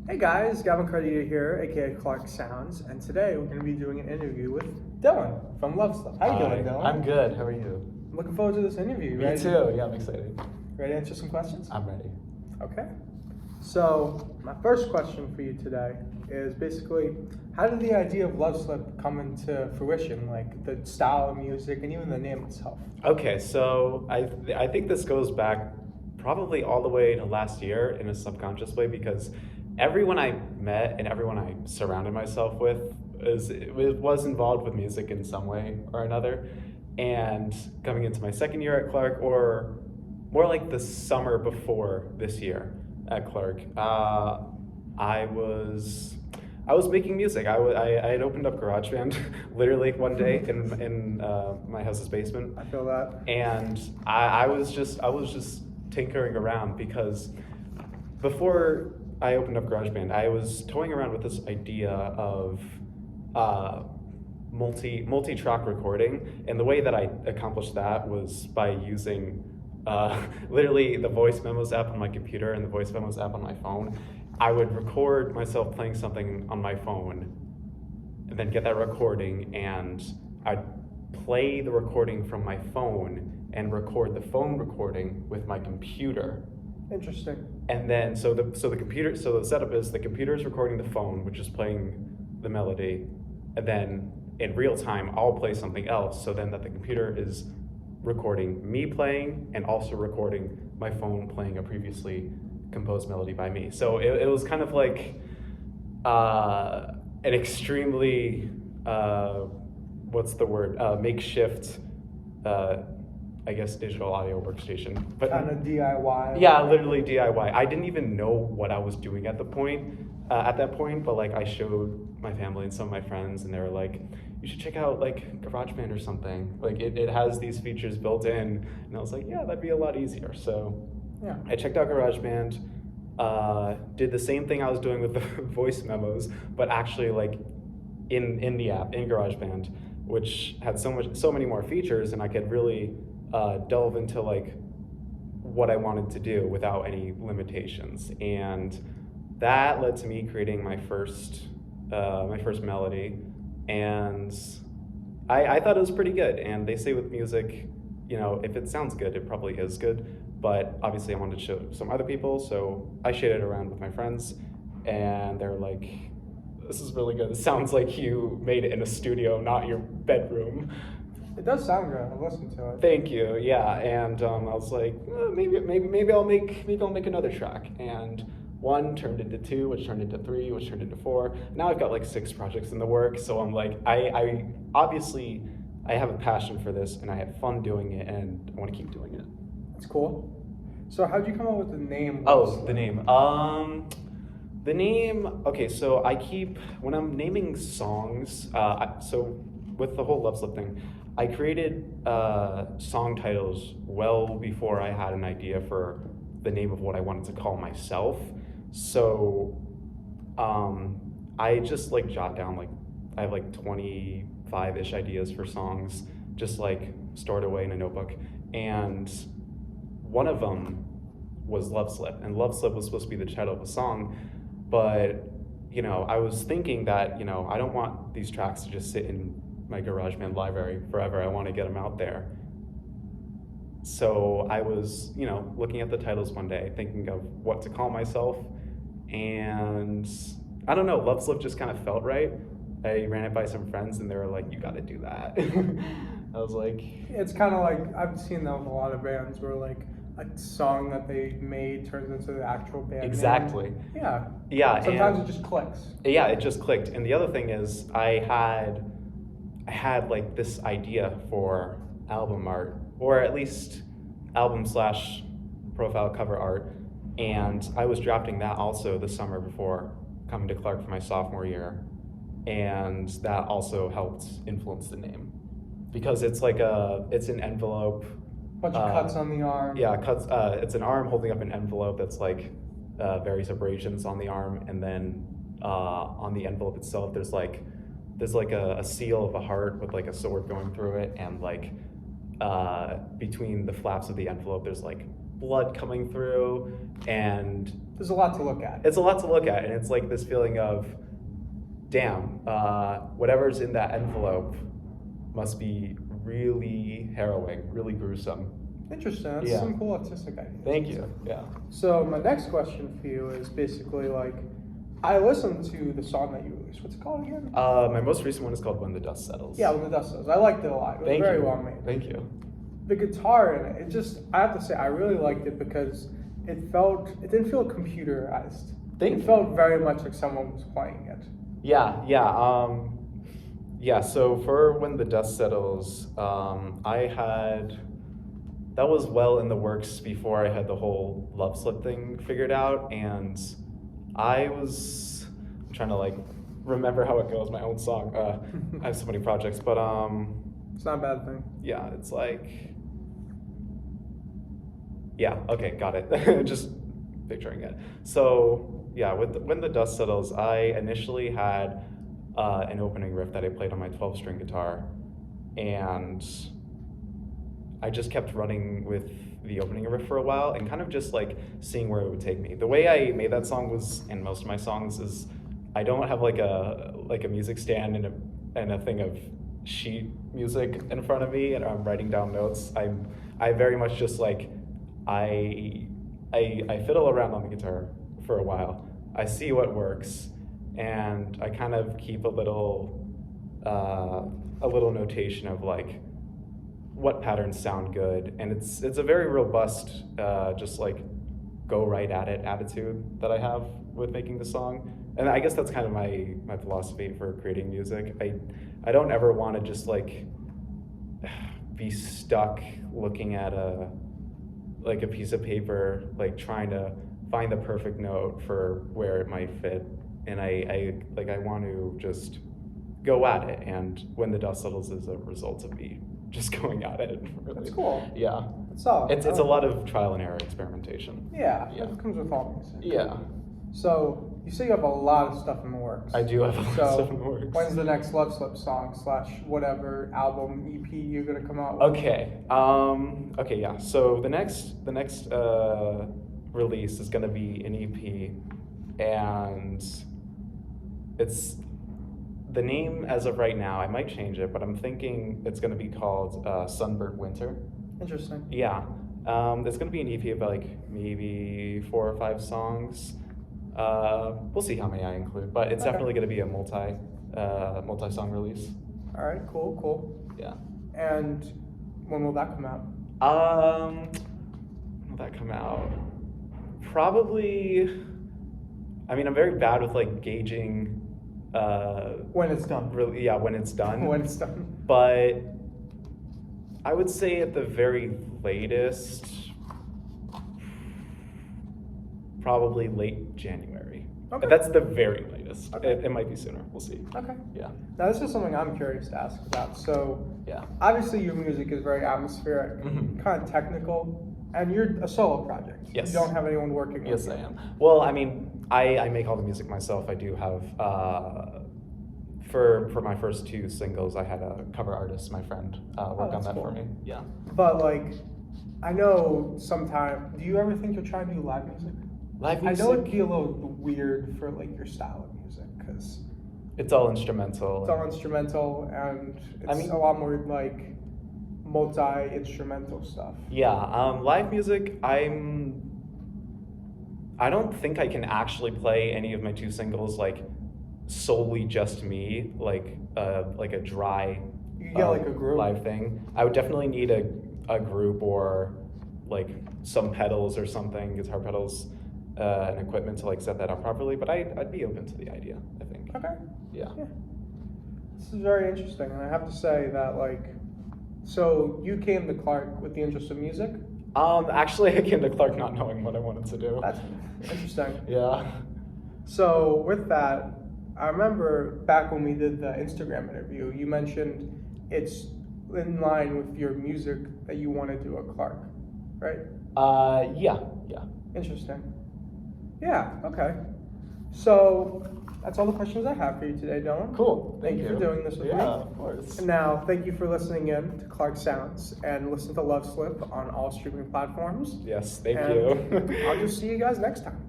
Hey guys, Gavin Cardita here, aka Clark Sounds, and today we're going to be doing an interview with Dylan from Loveslip. How you doing, Dylan? I'm good. How are you? I'm looking forward to this interview. Me too. Yeah, I'm excited. Ready to answer some questions? I'm ready. Okay. So, my first question for you today is basically, how did the idea of Loveslip come into fruition? Like the style of music and even the name itself? Okay, so I think this goes back probably all the way to last year in a subconscious way because everyone I met and everyone I surrounded myself with was involved with music in some way or another. And coming into my second year at Clark, or more like the summer before this year at Clark, I was I was making music. I had opened up GarageBand literally one day in my house's basement, I feel that. and I was just tinkering around because before I opened up GarageBand, I was toying around with this idea of uh, multi-track recording, and the way that I accomplished that was by using literally the voice memos app on my computer and the voice memos app on my phone. I would record myself playing something on my phone, and then get that recording, and I'd play the recording from my phone and record the phone recording with my computer. Interesting. And then so the setup is the computer is recording the phone, which is playing the melody, and then in real time I'll play something else, so then that the computer is recording me playing and also recording my phone playing a previously composed melody by me. So it was kind of like an extremely makeshift I guess digital audio workstation, but Kind of DIY. yeah, literally DIY. I didn't even know what I was doing at that point, but like I showed my family and some of my friends, and they were like, "You should check out like GarageBand or something. Like it has these features built in." And I was like, "Yeah, that'd be a lot easier." So Yeah. I checked out GarageBand, did the same thing I was doing with the voice memos, but actually like in the app in GarageBand, which had so many more features, and I could really delve into like what I wanted to do without any limitations, and that led to me creating my first melody, and I thought it was pretty good. And they say with music, you know, if it sounds good, it probably is good. But obviously, I wanted to show some other people, so I shared it around with my friends, and they're like, "This is really good. It sounds like you made it in a studio, not your bedroom." It does sound good. I've listened to it. Thank you. Yeah, and I was like, maybe I'll make another track, and one turned into two, which turned into three, which turned into four. Now I've got like 6 projects in the works, so I'm like, I obviously I have a passion for this, and I had fun doing it, and I want to keep doing it. That's cool. So, how'd you come up with the name? Oh, Loveslip? the name. The name. Okay, so when I'm naming songs. So with the whole Loveslip thing, I created song titles well before I had an idea for the name of what I wanted to call myself. So I just like jot down like I have like 25-ish ideas for songs, just like stored away in a notebook, and one of them was Loveslip, and Loveslip was supposed to be the title of a song, but you know, I was thinking that, you know, I don't want these tracks to just sit in my GarageBand library forever. I want to get them out there. So I was, you know, looking at the titles one day, thinking of what to call myself, and I don't know, Loveslip just kind of felt right. I ran it by some friends, and they were like, "You got to do that." I was like, It's kind of like I've seen that with a lot of bands where like a song that they made turns into the actual band name. exactly. Yeah. Yeah. Sometimes and it just clicks. yeah, it just clicked. And the other thing is I had like this idea for album art, or at least album slash profile cover art, and I was drafting that also the summer before coming to Clark for my sophomore year, and that also helped influence the name because it's an envelope. Bunch of cuts on the arm. Yeah, cuts. It's an arm holding up an envelope that's like various abrasions on the arm, and then on the envelope itself, there's like a seal of a heart with like a sword going through it, and like between the flaps of the envelope, there's like blood coming through, and There's a lot to look at. it's a lot to look at, and it's like this feeling of, damn, whatever's in that envelope must be really harrowing, really gruesome. Interesting. That's Yeah. some cool artistic ideas. Thank you. Yeah. So my next question for you is basically like, I listened to the song that you released. What's it called again? My most recent one is called When the Dust Settles. Yeah, When the Dust Settles. I liked it a lot. It was Thank very you. well made. Thank you. The guitar in it, I have to say, I really liked it because it didn't feel computerized. Thank It you. felt very much like someone was playing it. Yeah. So for When the Dust Settles, that was well in the works before I had the whole Loveslip thing figured out, and I'm trying to like remember how it goes, my own song. I have so many projects, but It's not a bad thing. yeah, it's like, yeah, okay, got it. Just picturing it. So yeah, When the Dust Settles, I initially had an opening riff that I played on my 12-string guitar, and I just kept running with the opening riff for a while and kind of just like seeing where it would take me. The way I made that song was, in most of my songs, is I don't have like a music stand and a thing of sheet music in front of me and I'm writing down notes. I very much just like I fiddle around on the guitar for a while. I see what works, and I kind of keep a little notation of like what patterns sound good, and it's a very robust, just like go right at it attitude that I have with making the song, and I guess that's kind of my philosophy for creating music. I don't ever want to just like be stuck looking at a piece of paper, like trying to find the perfect note for where it might fit, and I want to just go at it, and When the Dust Settles is a result of me just going at it. Really. That's cool. Yeah. That's all. It's a lot of trial and error experimentation. Yeah, Yeah. it comes with all music. Yeah. So you say you have a lot of stuff in the works. I do have a lot of stuff in the works. When's the next Loveslip song / whatever album EP you're gonna come out with? Okay. Yeah. So the next release is gonna be an EP, and it's the name as of right now. I might change it, but I'm thinking it's gonna be called Sunburnt Winter. Interesting. Yeah. It's gonna be an EP of like maybe 4 or 5 songs. We'll see how many I include, but it's Okay. definitely gonna be a multi-song release. All right. Cool. Yeah. And when will that come out? When will that come out? Probably. I mean, I'm very bad with like gauging. When it's done. Really, yeah, when it's done. When it's done. But I would say at the very latest, probably late January. Okay. That's the very latest. Okay. It might be sooner. We'll see. Okay. Yeah. Now this is something I'm curious to ask about. So Yeah. obviously your music is very atmospheric, Mhm. kind of technical, and you're a solo project. Yes. You don't have anyone working Yes, with I you. am. Well, I mean, I make all the music myself. I do have, for my first 2 singles, I had a cover artist, my friend, work on that's that cool. for me. Yeah. But like, I know sometime. Do you ever think you'll try and do live music? Live I music, know it'd be a little weird for like your style of music because it's all instrumental. it's all instrumental and it's I mean- a lot more like multi-instrumental stuff. Yeah, live music, I don't think I can actually play any of my 2 singles like solely just me, like a dry You could get like a group. live thing. I would definitely need a group or like some pedals or something, guitar pedals, and equipment to like set that up properly, but I'd be open to the idea, I think. Okay. Yeah. This is very interesting, and I have to say that like, so you came to Clark with the interest of music. Actually, I came to Clark not knowing what I wanted to do. That's interesting. Yeah. So with that, I remember back when we did the Instagram interview, you mentioned it's in line with your music that you want to do at Clark, right? Yeah. Interesting. Yeah, okay. So that's all the questions I have for you today, Dylan. Cool. Thank you for doing this with me. Yeah, of course. And now, thank you for listening in to Clark Sounds, and listen to Loveslip on all streaming platforms. Yes, thank And you. I'll just see you guys next time.